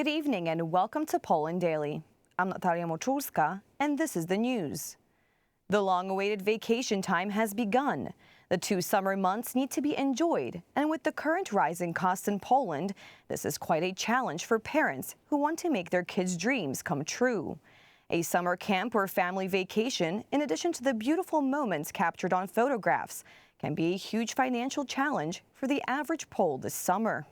Good evening and welcome to Poland Daily. I'm Natalia Moczulska, and this is the news. The long-awaited vacation time has begun. The 2 summer months need to be enjoyed, and with the current rising costs in Poland, this is quite a challenge for parents who want to make their kids' dreams come true. A summer camp or family vacation, in addition to the beautiful moments captured on photographs, can be a huge financial challenge for the average Pole this summer.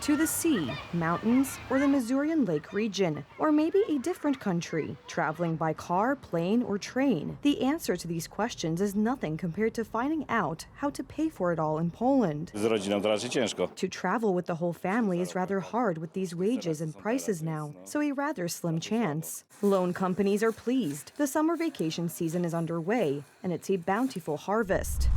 To the sea, mountains, or the Masurian Lake region, or maybe a different country, traveling by car, plane, or train. The answer to these questions is nothing compared to finding out how to pay for it all in Poland. Z rodziną to raczej ciężko. To travel with the whole family is rather hard with these wages and prices now, so a rather slim chance. Loan companies are pleased. The summer vacation season is underway, and it's a bountiful harvest.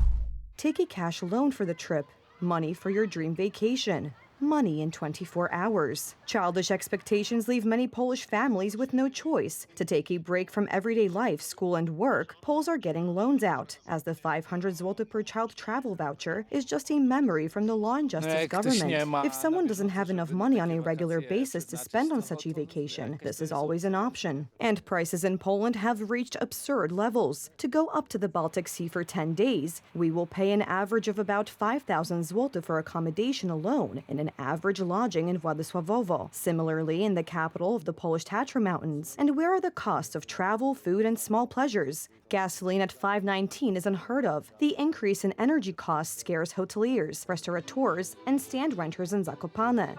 Take a cash loan for the trip, money for your dream vacation. Money in 24 hours. Childish expectations leave many Polish families with no choice. To take a break from everyday life, school, and work, Poles are getting loans out, as the 500 zloty per child travel voucher is just a memory from the Law and Justice government. If someone doesn't have enough money on a regular basis to spend on such a vacation, this is always an option. And prices in Poland have reached absurd levels. To go up to the Baltic Sea for 10 days, we will pay an average of about 5,000 zloty for accommodation alone in an average lodging in Władysławowo. Similarly, in the capital of the Polish Tatra Mountains. And where are the costs of travel, food, and small pleasures? Gasoline at 5.19 is unheard of. The increase in energy costs scares hoteliers, restaurateurs, and stand renters in Zakopane.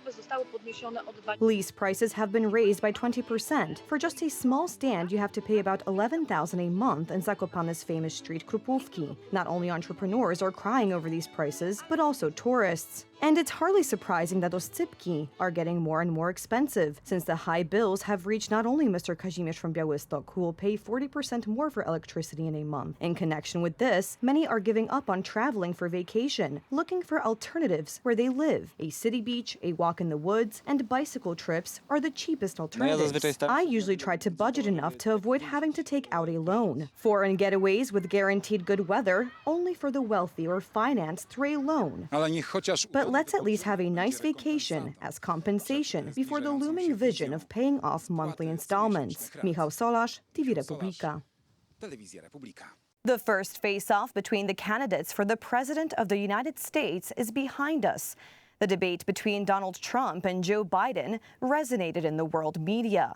Lease prices have been raised by 20%. For just a small stand, you have to pay about 11,000 a month in Zakopane's famous street Krupówki. Not only entrepreneurs are crying over these prices, but also tourists. And it's hardly surprising that oscypki are getting more and more expensive, since the high bills have reached not only Mr. Kazimierz from Białystok, who will pay 40% more for electricity in a month. In connection with this, many are giving up on traveling for vacation, looking for alternatives where they live. A city beach, a walk in the woods, and bicycle trips are the cheapest alternatives. I usually try to budget enough to avoid having to take out a loan. Foreign getaways with guaranteed good weather, only for the wealthy or financed through a loan. But let's at least have a nice vacation as compensation before the looming vision of paying off monthly installments. Michał Solarz, TV Republika. The first face-off between the candidates for the President of the United States is behind us. The debate between Donald Trump and Joe Biden resonated in the world media.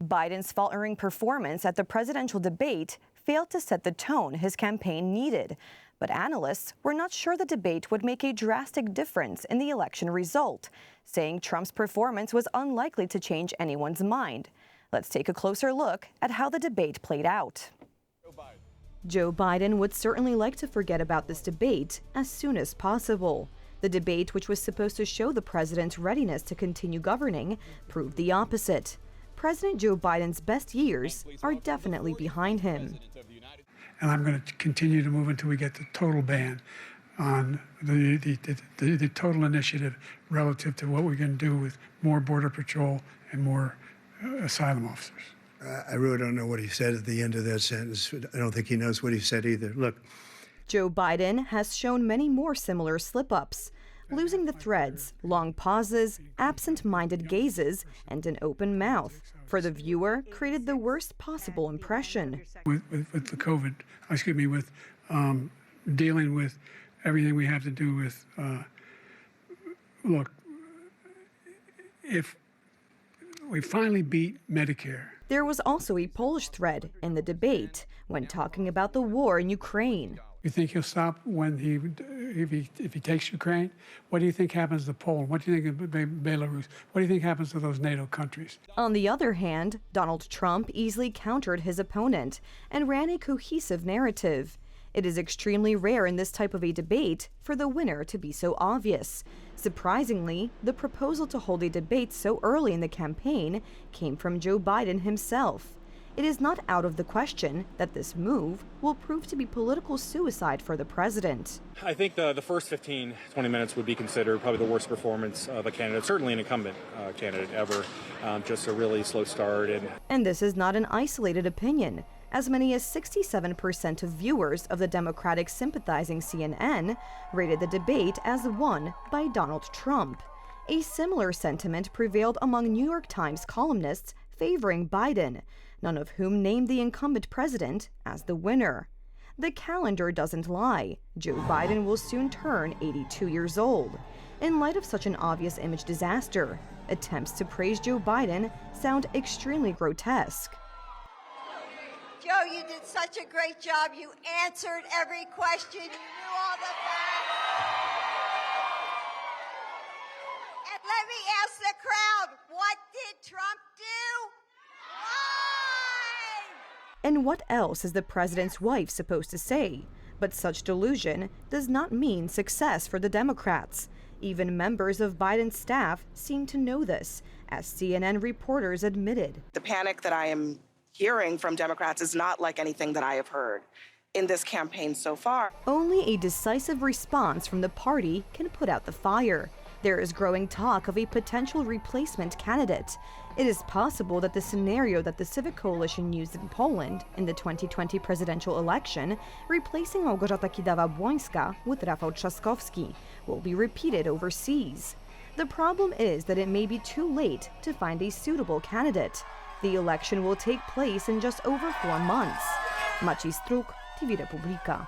Biden's faltering performance at the presidential debate failed to set the tone his campaign needed. But analysts were not sure the debate would make a drastic difference in the election result, saying Trump's performance was unlikely to change anyone's mind. Let's take a closer look at how the debate played out. Joe Biden would certainly like to forget about this debate as soon as possible. The debate, which was supposed to show the president's readiness to continue governing, proved the opposite. President Joe Biden's best years are definitely behind him. And I'm going to continue to move until we get the total ban on the total initiative relative to what we're going to do with more Border Patrol and more asylum officers. I really don't know what he said at the end of that sentence. I don't think he knows what he said either. Look. Joe Biden has shown many more similar slip-ups. Losing the threads, long pauses, absent-minded gazes, and an open mouth. For the viewer, created the worst possible impression. With the COVID, with dealing with everything we have to do with, look, if we finally beat Medicare. There was also a Polish thread in the debate when talking about the war in Ukraine. You think he'll stop when if he takes Ukraine? What do you think happens to Poland? What do you think of Belarus? What do you think happens to those NATO countries? On the other hand, Donald Trump easily countered his opponent and ran a cohesive narrative. It is extremely rare in this type of a debate for the winner to be so obvious. Surprisingly, the proposal to hold a debate so early in the campaign came from Joe Biden himself. It is not out of the question that this move will prove to be political suicide for the president. I think the first 15, 20 minutes would be considered probably the worst performance of a candidate, certainly an incumbent candidate ever. Just a really slow start. And this is not an isolated opinion. As many as 67% of viewers of the Democratic sympathizing CNN rated the debate as won by Donald Trump. A similar sentiment prevailed among New York Times columnists favoring Biden, none of whom named the incumbent president as the winner. The calendar doesn't lie. Joe Biden will soon turn 82 years old. In light of such an obvious image disaster, attempts to praise Joe Biden sound extremely grotesque. Joe, you did such a great job. You answered every question. You knew all the facts. And let me ask the crowd, what did Trump do? Why? And what else is the president's wife supposed to say? But such delusion does not mean success for the Democrats. Even members of Biden's staff seem to know this, as CNN reporters admitted. The panic that I am hearing from Democrats is not like anything that I have heard in this campaign so far. Only a decisive response from the party can put out the fire. There is growing talk of a potential replacement candidate. It is possible that the scenario that the Civic Coalition used in Poland in the 2020 presidential election, replacing Małgorzata Kidawa-Błońska with Rafał Trzaskowski, will be repeated overseas. The problem is that it may be too late to find a suitable candidate. The election will take place in just over 4 months. Maciej Struk, TV Republika.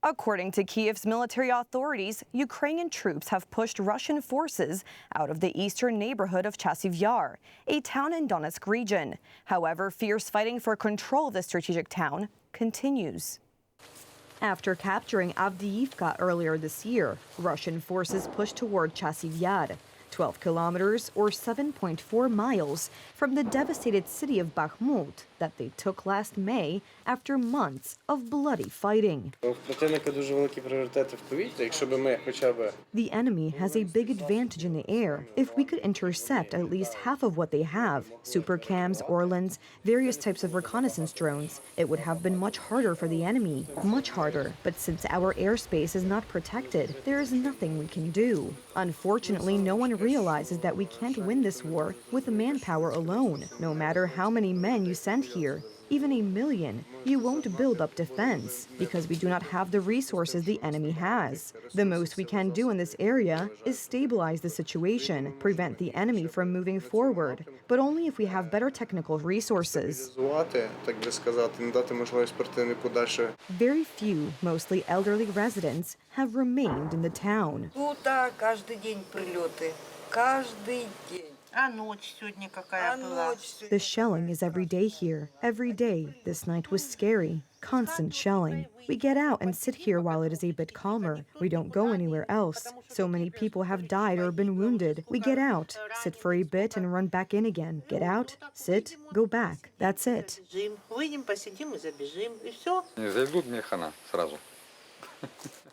According to Kiev's military authorities, Ukrainian troops have pushed Russian forces out of the eastern neighborhood of Chasiv Yar, a town in Donetsk region. However, fierce fighting for control of the strategic town continues. After capturing Avdiivka earlier this year, Russian forces pushed toward Chasiv Yar, 12 kilometers or 7.4 miles from the devastated city of Bakhmut that they took last May after months of bloody fighting. The enemy has a big advantage in the air. If we could intercept at least half of what they have, Supercams, Orlans, various types of reconnaissance drones, it would have been much harder for the enemy. Much harder. But since our airspace is not protected, there is nothing we can do. Unfortunately, no one realizes that we can't win this war with manpower alone. No matter how many men you send here, even 1 million, you won't build up defense because we do not have the resources the enemy has. The most we can do in this area is stabilize the situation, prevent the enemy from moving forward, but only if we have better technical resources. Very few, mostly elderly residents, have remained in the town. The shelling is every day here. Every day. This night was scary. Constant shelling. We get out and sit here while it is a bit calmer. We don't go anywhere else. So many people have died or been wounded. We get out, sit for a bit and run back in again. Get out, sit, go back. That's it.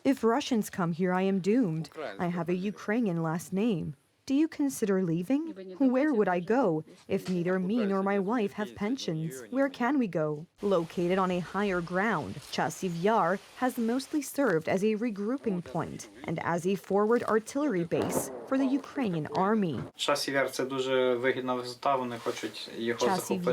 If Russians come here, I am doomed. I have a Ukrainian last name. Do you consider leaving? Where would I go if neither me nor my wife have pensions? Where can we go? Located on a higher ground, Chasiv Yar has mostly served as a regrouping point and as a forward artillery base for the Ukrainian army. Chasiv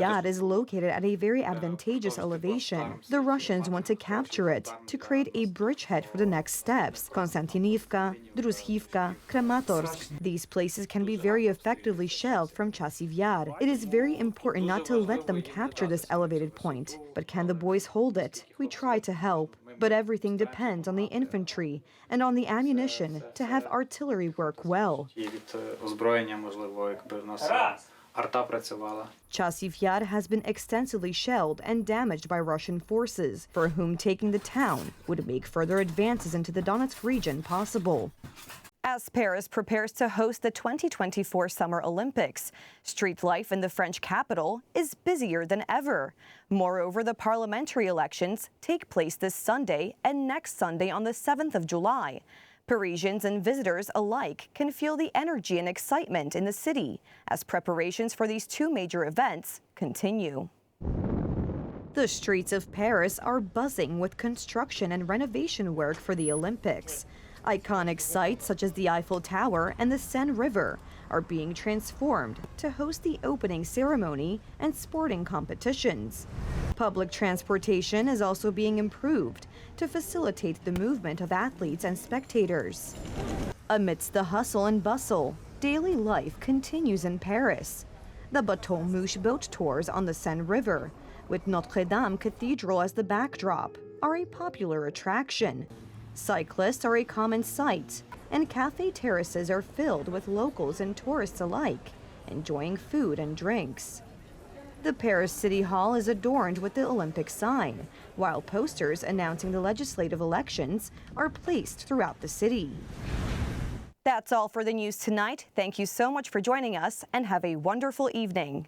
Yar is located at a very advantageous elevation. The Russians want to capture it to create a bridgehead for the next steps. Konstantinivka, Druzhivka, Kramatorsk. These places can be very effectively shelled from Chasiv Yar. It is very important not to let them capture this elevated point. But can the boys hold it? We try to help. But everything depends on the infantry and on the ammunition to have artillery work well. Chasiv Yar has been extensively shelled and damaged by Russian forces, for whom taking the town would make further advances into the Donetsk region possible. As Paris prepares to host the 2024 Summer Olympics, street life in the French capital is busier than ever. Moreover, the parliamentary elections take place this Sunday and next Sunday on the 7th of July. Parisians and visitors alike can feel the energy and excitement in the city as preparations for these two major events continue. The streets of Paris are buzzing with construction and renovation work for the Olympics. Iconic sites such as the Eiffel Tower and the Seine River are being transformed to host the opening ceremony and sporting competitions. Public transportation is also being improved to facilitate the movement of athletes and spectators. Amidst the hustle and bustle, daily life continues in Paris. The Bateau Mouche boat tours on the Seine River, with Notre Dame Cathedral as the backdrop, are a popular attraction. Cyclists are a common sight, and cafe terraces are filled with locals and tourists alike, enjoying food and drinks. The Paris City Hall is adorned with the Olympic sign, while posters announcing the legislative elections are placed throughout the city. That's all for the news tonight. Thank you so much for joining us, and have a wonderful evening.